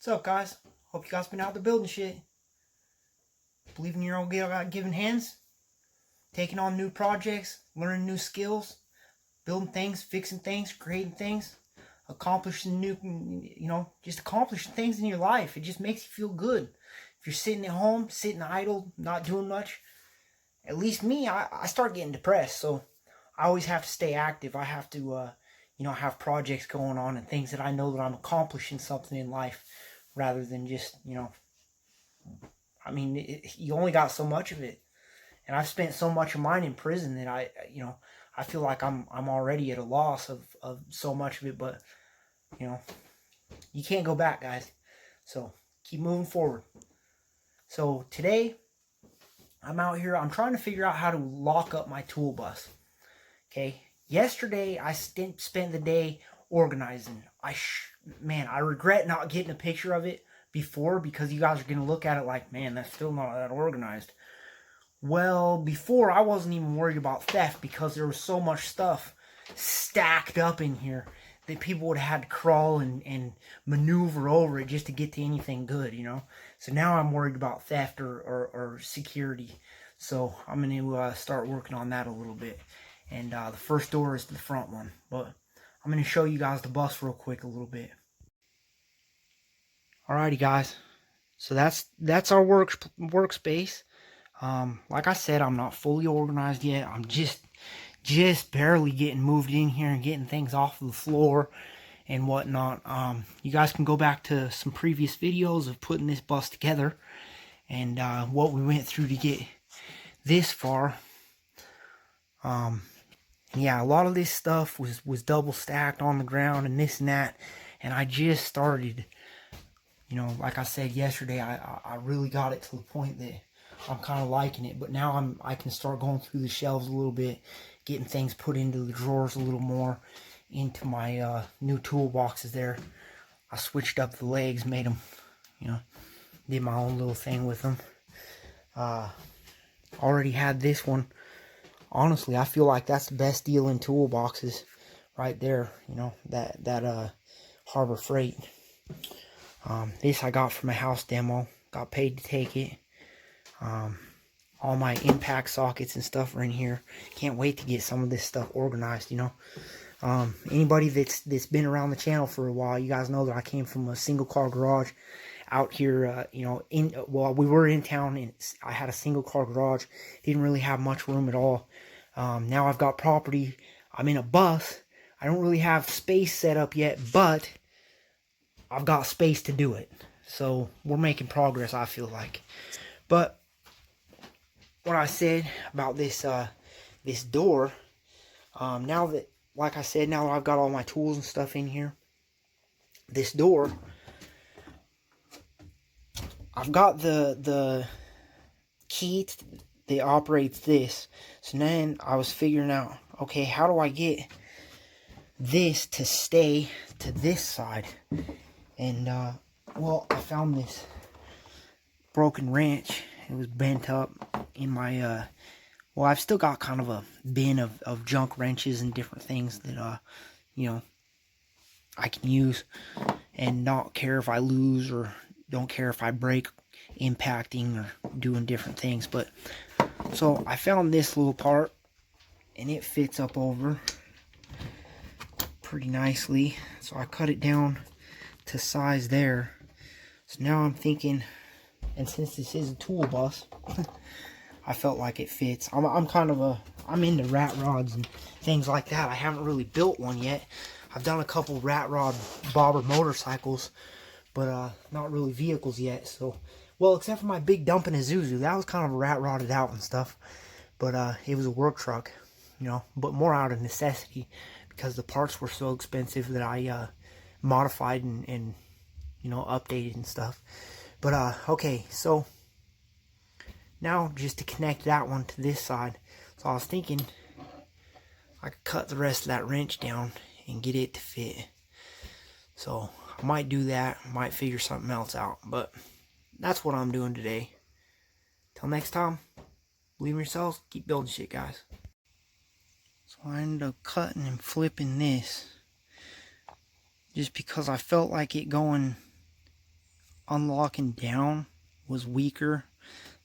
What's up, guys? Hope you guys been out there building shit. Believing in your own God-given hands. Taking on new projects. Learning new skills. Building things, fixing things, creating things. Accomplishing just accomplishing things in your life. It just makes you feel good. If you're sitting at home, sitting idle, not doing much. At least me, I start getting depressed. So I always have to stay active. I have to, have projects going on and things that I know that I'm accomplishing something in life. Rather than just, you only got so much of it. And I've spent so much of mine in prison that I feel like I'm already at a loss of so much of it. But, you can't go back, guys. So keep moving forward. So today, I'm out here. I'm trying to figure out how to lock up my tool bus. Okay. Yesterday, I spent the day organizing. I regret not getting a picture of it before, because you guys are going to look at it like, man, that's still not that organized. Well, before, I wasn't even worried about theft because there was so much stuff stacked up in here that people would have had to crawl and maneuver over it just to get to anything good, So now I'm worried about theft or security. So I'm going to start working on that a little bit. And the first door is the front one. But I'm going to show you guys the bus real quick a little bit. Alrighty, guys. So that's our workspace. Like I said, I'm not fully organized yet. I'm just barely getting moved in here and getting things off of the floor and whatnot. You guys can go back to some previous videos of putting this bus together and what we went through to get this far. Yeah, a lot of this stuff was double stacked on the ground and this and that, and I just started, like I said yesterday, I really got it to the point that I'm kind of liking it. But now I can start going through the shelves a little bit, getting things put into the drawers a little more, into my new toolboxes there. I switched up the legs, made them, did my own little thing with them. Already had this one. Honestly, I feel like that's the best deal in toolboxes right there, that Harbor Freight. This I got from a house demo, got paid to take it. All my impact sockets and stuff are in here. Can't wait to get some of this stuff organized, Anybody that's been around the channel for a while, you guys know that I came from a single car garage out here, we were in town, and I had a single car garage. Didn't really have much room at all. Now I've got property. I'm in a bus. I don't really have space set up yet, but I've got space to do it. So we're making progress, I feel like. But what I said about this this door, now that, like I said, now that I've got all my tools and stuff in here, this door, I've got the key that operates this. So then I was figuring out, okay, how do I get this to stay to this side? And well, I found this broken wrench. It was bent up in my well, I've still got kind of a bin of junk wrenches and different things that I can use and not care if I lose, or don't care if I break impacting or doing different things. But so I found this little part, and it fits up over pretty nicely. So I cut it down to size there. So now I'm thinking, and since this is a tool bus, I felt like it fits. I'm into rat rods and things like that. I haven't really built one yet. I've done a couple rat rod bobber motorcycles, but not really vehicles yet. So, well, except for my big dump in Isuzu, that was kind of rat rodded out and stuff. But it was a work truck, but more out of necessity because the parts were so expensive that I modified and updated and stuff. But okay, so now just to connect that one to this side, so I was thinking I could cut the rest of that wrench down and get it to fit. So I might do that, might figure something else out, but that's what I'm doing today. Till next time, believe in yourselves, keep building shit, guys. So I ended up cutting and flipping this just because I felt like it going unlocking down was weaker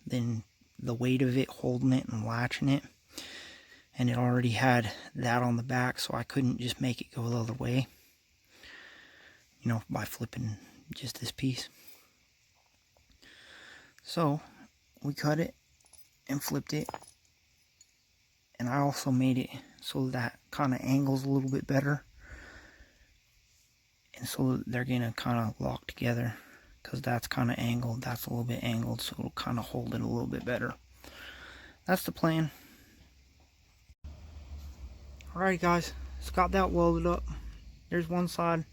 than the weight of it holding it and latching it. And it already had that on the back, so I couldn't just make it go the other way, you know, by flipping just this piece. So we cut it and flipped it, and I also made it so that kind of angles a little bit better, and so they're gonna kind of lock together, because that's kind of angled, that's a little bit angled, so it'll kind of hold it a little bit better. That's the plan. Alright guys, just got that welded up. There's one side.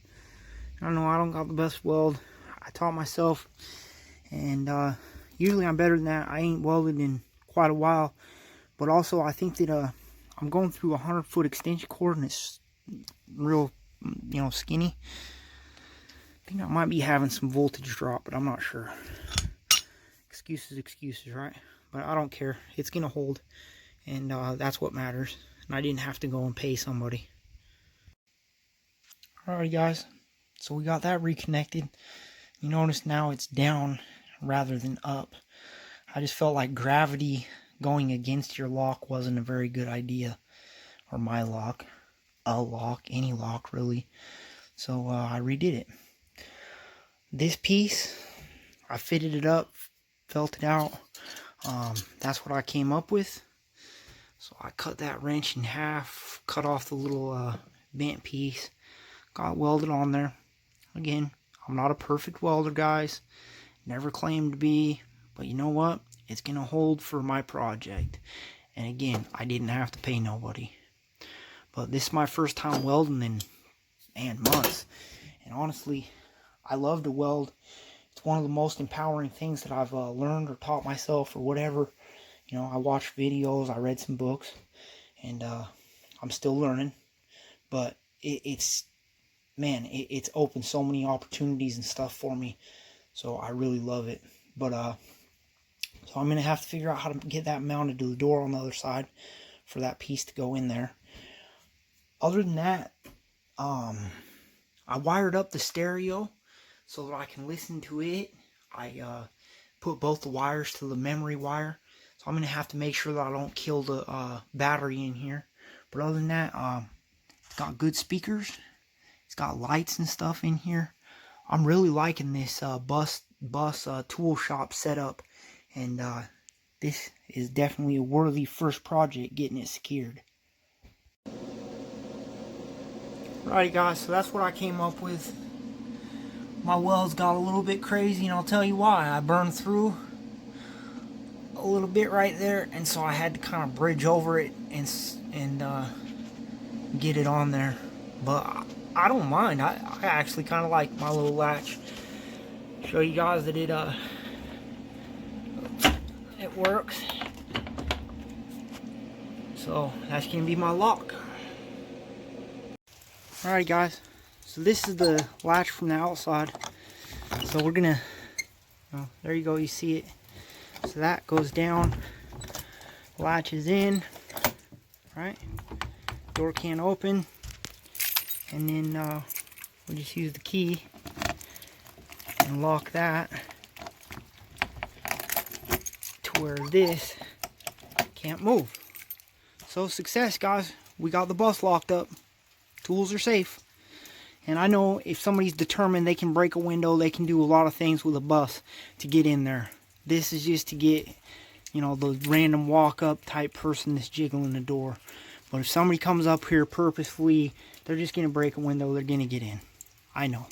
I know I don't got the best weld. I taught myself, and usually I'm better than that. I ain't welded in quite a while, but also I think that I'm going through a 100-foot extension cord, and it's real, you know, skinny. I think I might be having some voltage drop, but I'm not sure. Excuses, right? But I don't care. It's gonna hold, and that's what matters. And I didn't have to go and pay somebody. Alright guys, so we got that reconnected. You notice now it's down rather than up. I just felt like gravity going against your lock wasn't a very good idea. Or my lock. A lock, any lock really. So I redid it. This piece, I fitted it up, felt it out. That's what I came up with. So I cut that wrench in half, cut off the little bent piece, got welded on there. Again, I'm not a perfect welder, guys. Never claimed to be, but you know what? It's gonna hold for my project. And again, I didn't have to pay nobody. But this is my first time welding in, man, months. And honestly, I love to weld. It's one of the most empowering things that I've learned or taught myself or whatever. You know, I watched videos, I read some books, and I'm still learning. But it's opened so many opportunities and stuff for me. So I really love it. But so I'm going to have to figure out how to get that mounted to the door on the other side for that piece to go in there. Other than that, I wired up the stereo so that I can listen to it. I put both the wires to the memory wire. So I'm going to have to make sure that I don't kill the battery in here. But other than that, it's got good speakers. It's got lights and stuff in here. I'm really liking this bus tool shop setup. And this is definitely a worthy first project, getting it secured. Alright guys, so that's what I came up with. My welds got a little bit crazy, and I'll tell you why. I burned through a little bit right there, and so I had to kind of bridge over it and get it on there. But I don't mind. I actually kind of like my little latch. Show you guys that it works. So that's gonna be my lock. Alright guys, so this is the latch from the outside. So we're gonna, oh, there you go, you see it. So that goes down, latch is in, right? Door can't open, and then we'll just use the key and lock that to where this can't move. So success, guys. We got the bus locked up. Tools are safe. And I know if somebody's determined they can break a window, they can do a lot of things with a bus to get in there. This is just to get, you know, the random walk-up type person that's jiggling the door. But if somebody comes up here purposefully, they're just going to break a window, they're going to get in. I know.